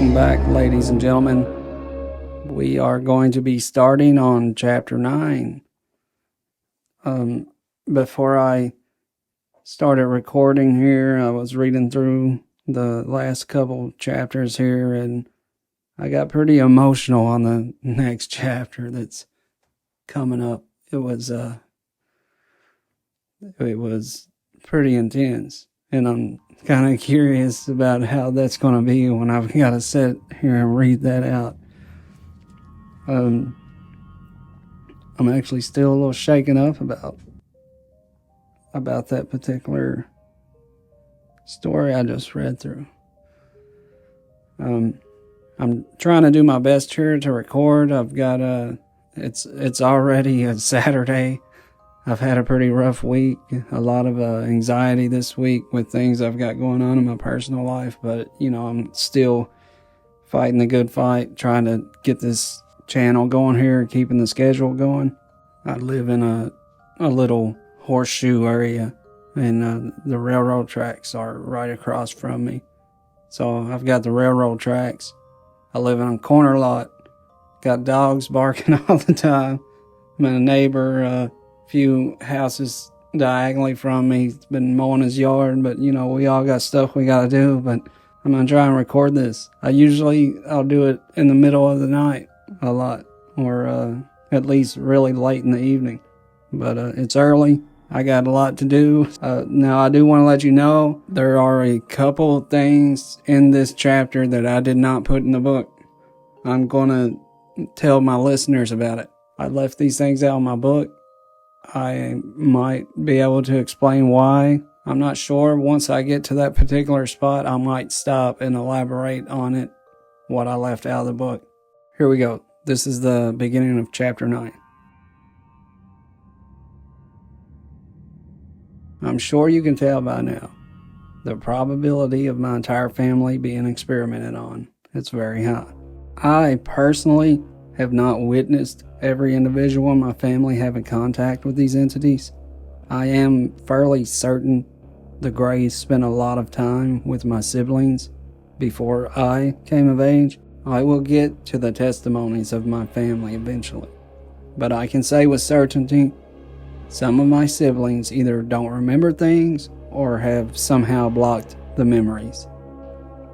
Welcome back, ladies and gentlemen. We are going to be starting on chapter 9. Before I started recording here, I was reading through the last couple chapters here, and I got pretty emotional on the next chapter that's coming up. It was pretty intense, and I'm kind of curious about how that's going to be when I've got to sit here and read that out. I'm actually still a little shaken up about that particular story I just read through. I'm trying to do my best here to record. I've got it's already a Saturday. I've had a pretty rough week, a lot of anxiety this week with things I've got going on in my personal life, but, I'm still fighting the good fight, trying to get this channel going here, keeping the schedule going. I live in a little horseshoe area, and the railroad tracks are right across from me. So I've got the railroad tracks. I live in a corner lot, got dogs barking all the time. My neighbor, few houses diagonally from me, he's been mowing his yard, but we all got stuff we gotta do. But I'm gonna try and record this. I'll do it in the middle of the night a lot, or at least really late in the evening, but it's early. I got a lot to do. Now I do want to let you know there are a couple things in this chapter that I did not put in the book. I'm gonna tell my listeners about it. I left these things out in my book. I might be able to explain why. I'm not sure. Once I get to that particular spot, I might stop and elaborate on it, what I left out of the book. Here we go. This is the beginning of chapter 9. I'm sure you can tell by now, the probability of my entire family being experimented on, it's very high. I personally have not witnessed every individual in my family having contact with these entities. I am fairly certain the Greys spent a lot of time with my siblings before I came of age. I will get to the testimonies of my family eventually, but I can say with certainty some of my siblings either don't remember things or have somehow blocked the memories.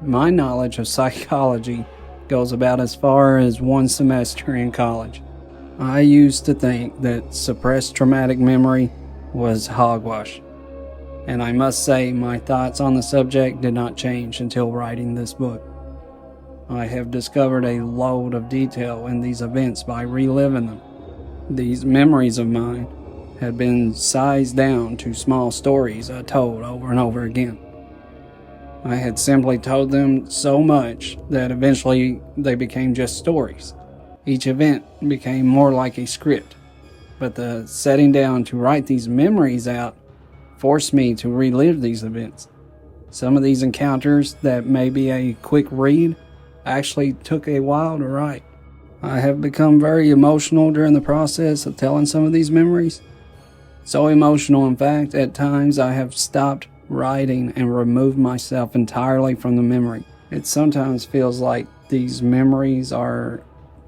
My knowledge of psychology goes about as far as one semester in college. I used to think that suppressed traumatic memory was hogwash, and I must say my thoughts on the subject did not change until writing this book. I have discovered a load of detail in these events by reliving them. These memories of mine had been sized down to small stories I told over and over again. I had simply told them so much that eventually they became just stories. Each event became more like a script, but the setting down to write these memories out forced me to relive these events. Some of these encounters that may be a quick read actually took a while to write. I have become very emotional during the process of telling some of these memories. So emotional, in fact, at times I have stopped writing and removed myself entirely from the memory. It sometimes feels like these memories are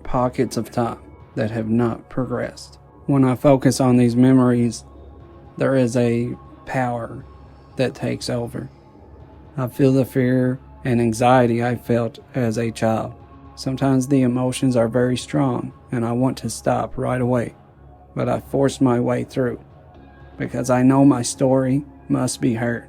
pockets of time that have not progressed. When I focus on these memories, there is a power that takes over. I feel the fear and anxiety I felt as a child. Sometimes the emotions are very strong and I want to stop right away, but I force my way through because I know my story must be heard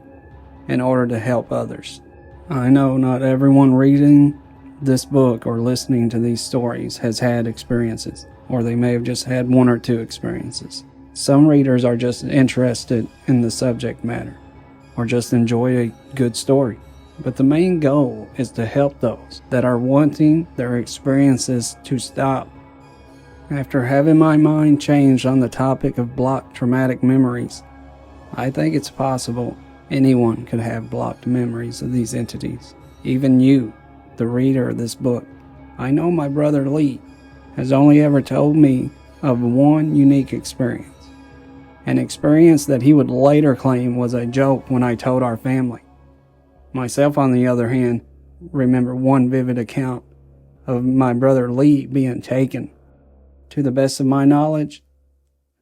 in order to help others. I know not everyone reading this book or listening to these stories has had experiences, or they may have just had one or two experiences. Some readers are just interested in the subject matter, or just enjoy a good story. But the main goal is to help those that are wanting their experiences to stop. After having my mind changed on the topic of blocked traumatic memories, I think it's possible anyone could have blocked memories of these entities. Even you, the reader of this book. I know my brother Lee has only ever told me of one unique experience. An experience that he would later claim was a joke when I told our family. Myself, on the other hand, remember one vivid account of my brother Lee being taken. To the best of my knowledge,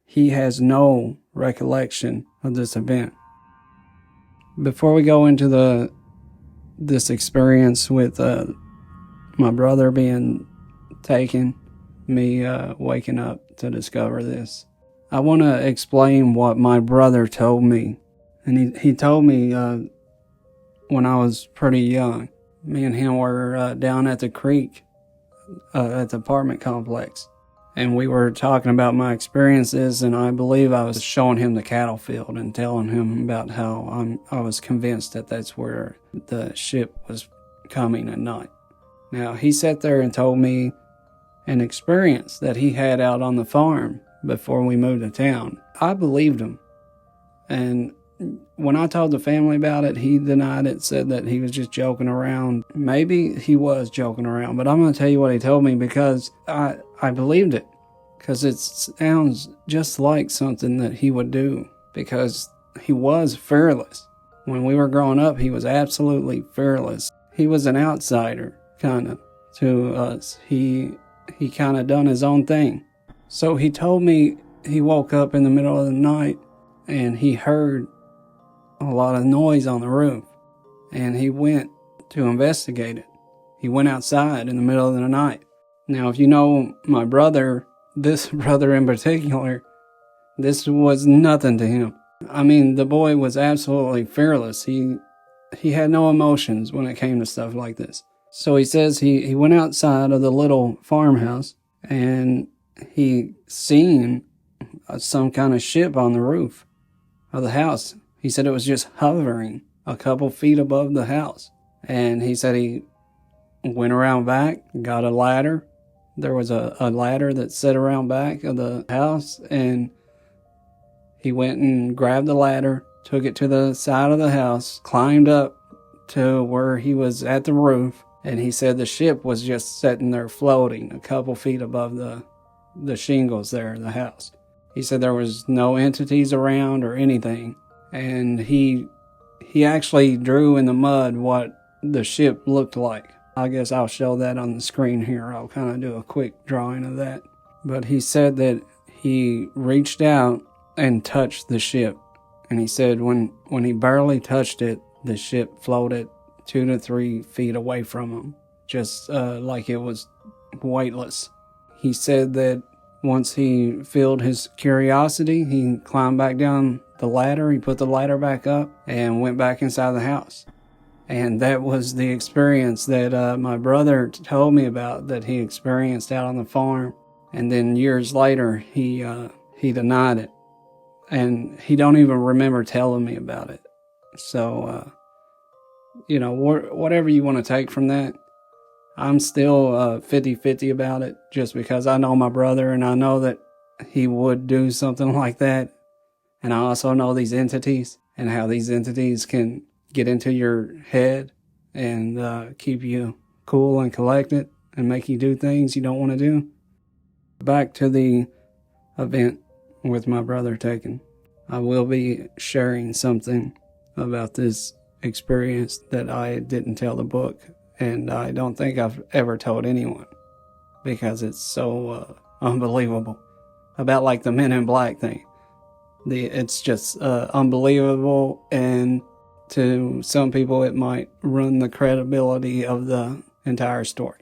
he has no recollection of this event. Before we go into this experience with my brother being taken, me waking up to discover this, I want to explain what my brother told me. And he told me when I was pretty young. Me and him were down at the creek at the apartment complex. And we were talking about my experiences, and I believe I was showing him the cattle field and telling him about how I was convinced that that's where the ship was coming at night. Now, he sat there and told me an experience that he had out on the farm before we moved to town. I believed him. And when I told the family about it, he denied it, said that he was just joking around. Maybe he was joking around, but I'm going to tell you what he told me because I believed it. Because it sounds just like something that he would do, because he was fearless. When we were growing up, he was absolutely fearless. He was an outsider, kind of, to us. He kind of done his own thing. So he told me he woke up in the middle of the night and he heard a lot of noise on the roof, and he went to investigate it. He went outside in the middle of the night. Now, if you know my brother, this brother in particular, this was nothing to him. I mean, the boy was absolutely fearless. He had no emotions when it came to stuff like this. So he says he went outside of the little farmhouse and he seen some kind of ship on the roof of the house. He said it was just hovering a couple feet above the house. And he said he went around back, got a ladder. There was a ladder that set around back of the house, and he went and grabbed the ladder, took it to the side of the house, climbed up to where he was at the roof, and he said the ship was just sitting there floating a couple feet above the shingles there in the house. He said there was no entities around or anything, and he actually drew in the mud what the ship looked like. I guess I'll show that on the screen here. I'll kind of do a quick drawing of that. But he said that he reached out and touched the ship. And he said when he barely touched it, the ship floated 2 to 3 feet away from him, just like it was weightless. He said that once he filled his curiosity, he climbed back down the ladder. He put the ladder back up and went back inside the house. And that was the experience that my brother told me about, that he experienced out on the farm. And then years later, he denied it. And he don't even remember telling me about it. So, whatever you want to take from that, I'm still 50-50 about it, just because I know my brother and I know that he would do something like that. And I also know these entities and how these entities can get into your head and keep you cool and collected and make you do things you don't want to do. Back to the event with my brother taken. I will be sharing something about this experience that I didn't tell the book, and I don't think I've ever told anyone, because it's so unbelievable. About like the Men in Black thing. It's just unbelievable, and to some people it might ruin the credibility of the entire story.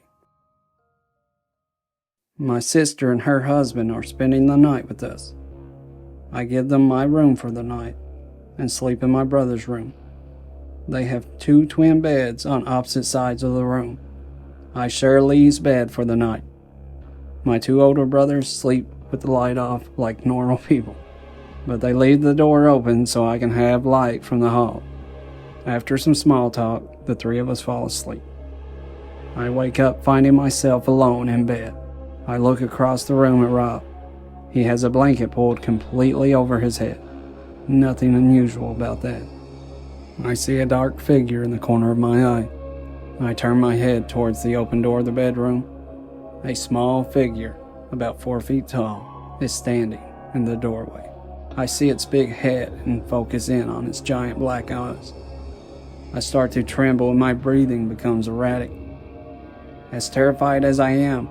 My sister and her husband are spending the night with us. I give them my room for the night and sleep in my brother's room. They have 2 twin beds on opposite sides of the room. I share Lee's bed for the night. My 2 older brothers sleep with the light off like normal people, but they leave the door open so I can have light from the hall. After some small talk, the 3 of us fall asleep. I wake up finding myself alone in bed. I look across the room at Rob. He has a blanket pulled completely over his head. Nothing unusual about that. I see a dark figure in the corner of my eye. I turn my head towards the open door of the bedroom. A small figure, about 4 feet tall, is standing in the doorway. I see its big head and focus in on its giant black eyes. I start to tremble and my breathing becomes erratic. As terrified as I am,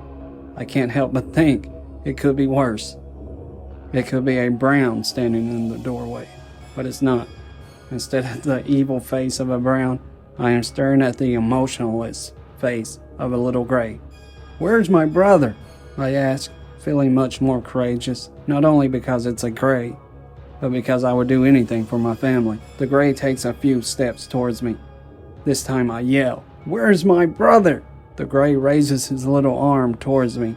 I can't help but think it could be worse. It could be a brown standing in the doorway, but it's not. Instead of the evil face of a brown, I am staring at the emotionless face of a little gray. "Where's my brother?" I ask, feeling much more courageous, not only because it's a gray, but because I would do anything for my family. The gray takes a few steps towards me. This time I yell, "Where's my brother?" The gray raises his little arm towards me,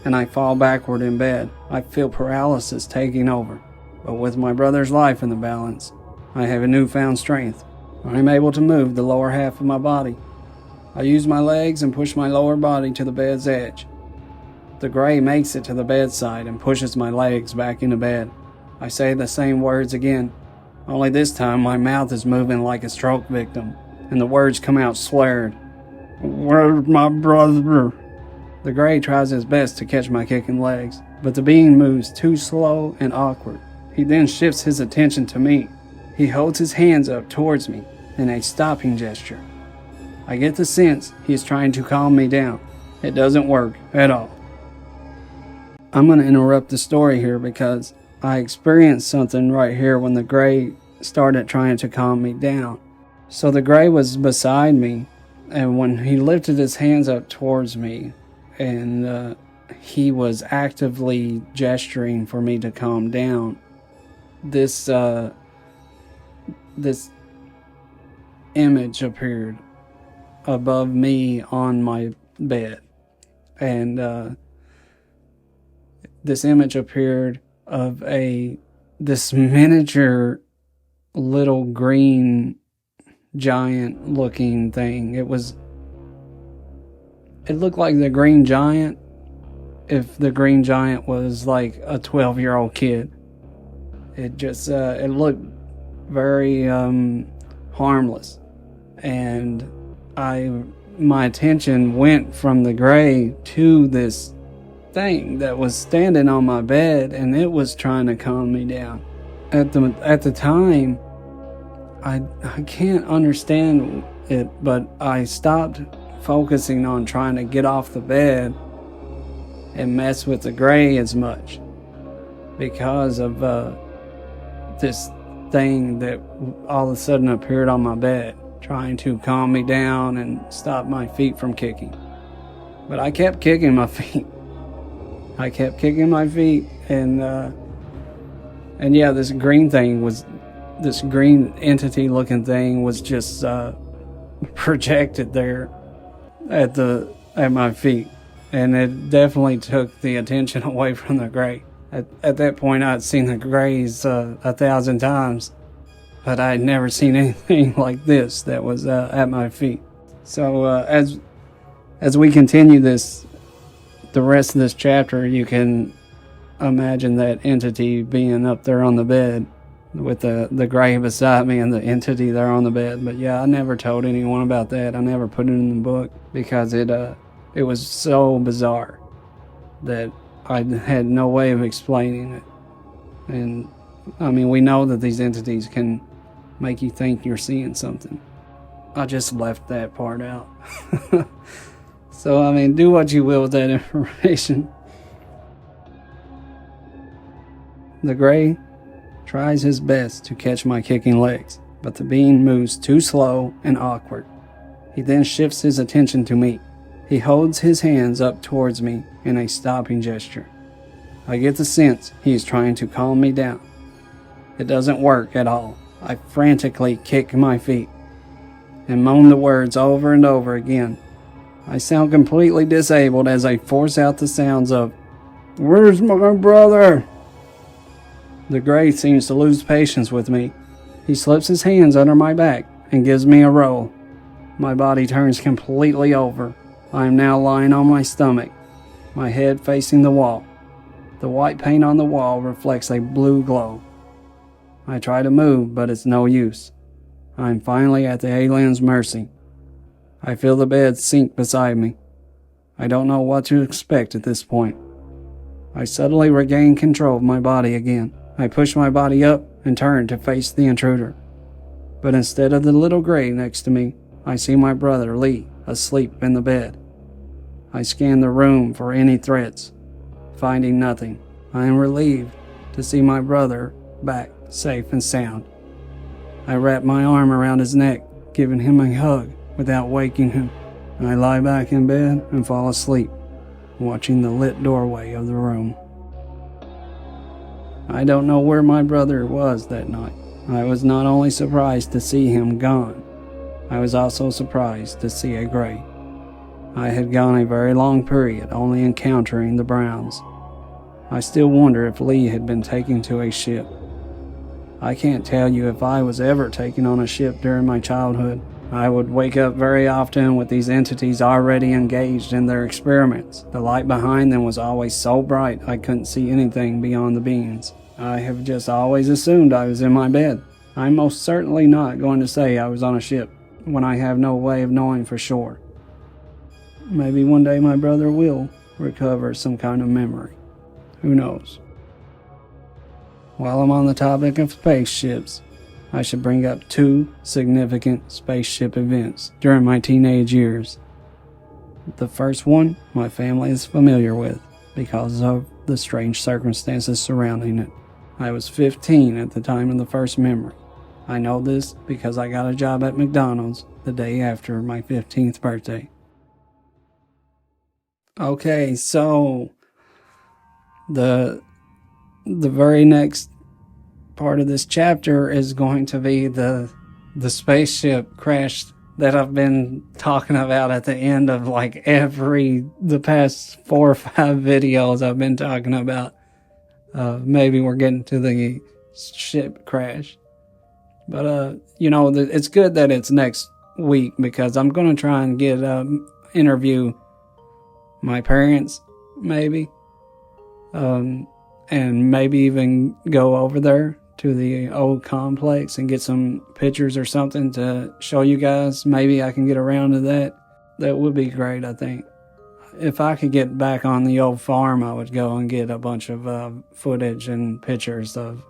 and I fall backward in bed. I feel paralysis taking over, but with my brother's life in the balance, I have a newfound strength. I am able to move the lower half of my body. I use my legs and push my lower body to the bed's edge. The gray makes it to the bedside and pushes my legs back into bed. I say the same words again, only this time my mouth is moving like a stroke victim, and the words come out slurred. "Where's my brother?" The gray tries his best to catch my kicking legs, but the being moves too slow and awkward. He then shifts his attention to me. He holds his hands up towards me in a stopping gesture. I get the sense he is trying to calm me down. It doesn't work at all. I'm going to interrupt the story here because I experienced something right here when the gray started trying to calm me down. So the gray was beside me, and when he lifted his hands up towards me, and he was actively gesturing for me to calm down, this image appeared above me on my bed, and this image appeared of this miniature little green giant looking thing. It looked like the Green Giant if the Green Giant was like a 12-year-old kid. It just it looked very harmless, and my attention went from the gray to this thing that was standing on my bed, and it was trying to calm me down. At the time, I can't understand it, but I stopped focusing on trying to get off the bed and mess with the gray as much because of this thing that all of a sudden appeared on my bed, trying to calm me down and stop my feet from kicking. But I kept kicking my feet. And yeah, this green entity looking thing was just projected there at my feet, and it definitely took the attention away from the gray. At that point, I'd seen the grays 1,000 times, but I had never seen anything like this that was at my feet. So as we continue the rest of this chapter, you can imagine that entity being up there on the bed with the gray beside me and the entity there on the bed. But yeah, I never told anyone about that. I never put it in the book because it was so bizarre that I had no way of explaining it. And I mean, we know that these entities can make you think you're seeing something. I just left that part out. So, I mean, do what you will with that information. The gray tries his best to catch my kicking legs, but the being moves too slow and awkward. He then shifts his attention to me. He holds his hands up towards me in a stopping gesture. I get the sense he is trying to calm me down. It doesn't work at all. I frantically kick my feet and moan the words over and over again. I sound completely disabled as I force out the sounds of, "Where's my brother?" The gray seems to lose patience with me. He slips his hands under my back and gives me a roll. My body turns completely over. I am now lying on my stomach, my head facing the wall. The white paint on the wall reflects a blue glow. I try to move, but it's no use. I am finally at the alien's mercy. I feel the bed sink beside me. I don't know what to expect at this point. I suddenly regain control of my body again. I push my body up and turn to face the intruder. But instead of the little gray next to me, I see my brother Lee asleep in the bed. I scan the room for any threats, finding nothing. I am relieved to see my brother back safe and sound. I wrap my arm around his neck, giving him a hug without waking him. I lie back in bed and fall asleep, watching the lit doorway of the room. I don't know where my brother was that night. I was not only surprised to see him gone, I was also surprised to see a gray. I had gone a very long period only encountering the browns. I still wonder if Lee had been taken to a ship. I can't tell you if I was ever taken on a ship during my childhood. I would wake up very often with these entities already engaged in their experiments. The light behind them was always so bright I couldn't see anything beyond the beams. I have just always assumed I was in my bed. I'm most certainly not going to say I was on a ship when I have no way of knowing for sure. Maybe one day my brother will recover some kind of memory. Who knows? While I'm on the topic of spaceships, I should bring up 2 significant spaceship events during my teenage years. The first one, my family is familiar with because of the strange circumstances surrounding it. I was 15 at the time of the first memory. I know this because I got a job at McDonald's the day after my 15th birthday. Okay, so the very next part of this chapter is going to be the spaceship crash that I've been talking about at the end of like the past 4 or 5 videos I've been talking about. Maybe we're getting to the ship crash. But, it's good that it's next week because I'm going to try and interview my parents, maybe. And maybe even go over there to the old complex and get some pictures or something to show you guys. Maybe I can get around to that. That would be great, I think. If I could get back on the old farm, I would go and get a bunch of footage and pictures of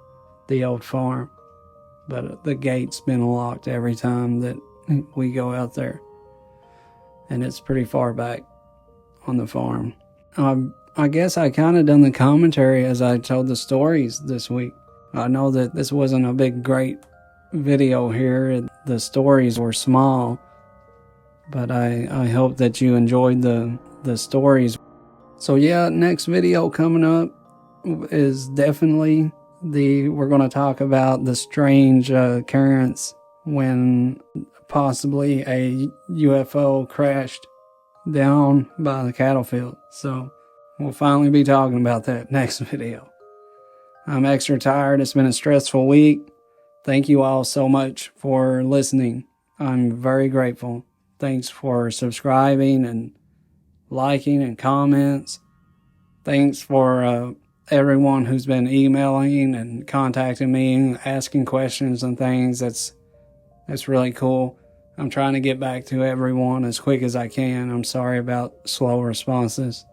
the old farm. But the gate's been locked every time that we go out there. And it's pretty far back on the farm. I guess I kind of done the commentary as I told the stories this week. I know that this wasn't a great video here. The stories were small, but I hope that you enjoyed the stories. So yeah, next video coming up is definitely we're going to talk about the strange occurrence when possibly a UFO crashed down by the cattle field. So we'll finally be talking about that next video. I'm extra tired. It's been a stressful week. Thank you all so much for listening. I'm very grateful. Thanks for subscribing and liking and comments. Thanks for everyone who's been emailing and contacting me and asking questions and things. That's really cool. I'm trying to get back to everyone as quick as I can. I'm sorry about slow responses.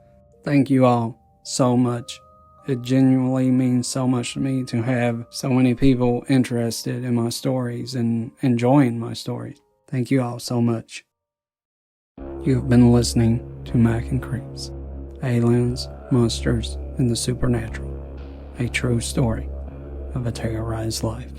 Thank you all so much. It genuinely means so much to me to have so many people interested in my stories and enjoying my stories. Thank you all so much. You have been listening to Mac and Creeps, Aliens, Monsters, and the Supernatural, a true story of a terrorized life.